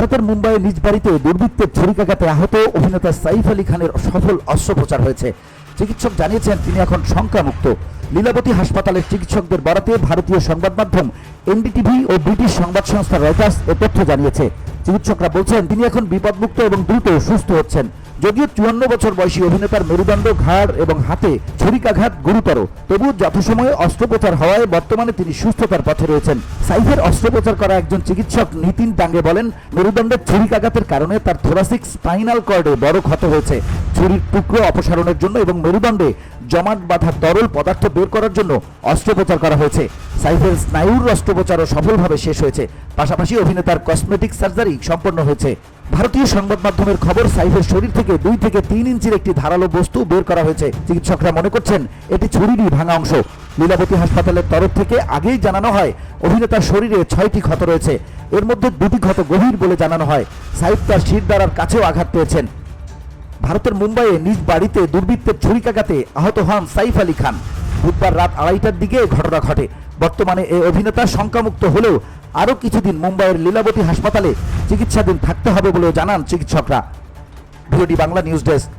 ভারতের মুম্বাইয়ে নিজ বাড়িতে দুর্বৃত্তের ছুরিকাঘাতে আহত অভিনেতা সাইফ আলী খানের সফল অস্ত্রোপচার হয়েছে। চিকিৎসক জানিয়েছেন তিনি এখন শঙ্কামুক্ত। লীলাবতী হাসপাতালের চিকিৎসকদের বরাতে ভারতীয় সংবাদ মাধ্যম এনডিটিভি ও ব্রিটিশ সংবাদ সংস্থা রয়টার্স এ তথ্য জানিয়েছে। চিকিৎসকরা বলছেন তিনি এখন বিপদমুক্ত এবং দ্রুত সুস্থ হচ্ছেন। যদিও 54 বছর বয়সী অভিনেতার মেরুদণ্ড, ঘাড় এবং হাতে ছুরিকাঘাত গুরুতর, তবুও যথাসময়ে অস্ত্রোপচার হওয়ায় বর্তমানে তিনি সুস্থতার পথে রয়েছেন। সাইফের অস্ত্রোপচার করা একজন চিকিৎসক নিতিন ডাঙ্গে বলেন, মেরুদণ্ডের ছুরিকাঘাতের কারণে তার থোরাসিক স্পাইনাল কর্ডে বড় ক্ষত হয়েছে। ছুরির টুকরো অপসারণের জন্য এবং মেরুদণ্ডে জমাট বাঁধা তরল পদার্থ বের করার জন্য অস্ত্রোপচার করা হয়েছে। সাইফের স্নায়ুর অস্ত্রোপচারও সফলভাবে শেষ হয়েছে। পাশাপাশি অভিনেতার কসমেটিক সার্জারি সম্পন্ন হয়েছে। ভারতীয় সংবাদ মাধ্যমের খবর, সাইফের শরীর থেকে 2 থেকে 3 ইঞ্চির একটি ধারালো বস্তু বের করা হয়েছে। চিকিৎসকরা মনে করছেন এটি ছুরিরই ভাঙা অংশ। লীলাবতী হাসপাতালের তরফ থেকে আগেই জানানো হয় অভিনেতার শরীরে 6টি ক্ষত রয়েছে। এর মধ্যে 2টি ক্ষত গভীর বলে জানানো হয়। সাইফ তার শিরদাঁড়ার কাছেও আঘাত পেয়েছেন। ভারতের মুম্বাইয়ে নিজ বাড়িতে দুর্বৃত্তের ছুরিকাঘাতে আহত হন সাইফ আলী খান। বুধবার রাত 2:30টার দিকে ঘটনা ঘটে। বর্তমানে এই অভিনেতা শঙ্কামুক্ত হলেও আরও কিছুদিন মুম্বাইয়ের লীলাবতী হাসপাতালে চিকিৎসাধীন থাকতে হবে বলেও জানান চিকিৎসকরা। VOD Bangla news desk.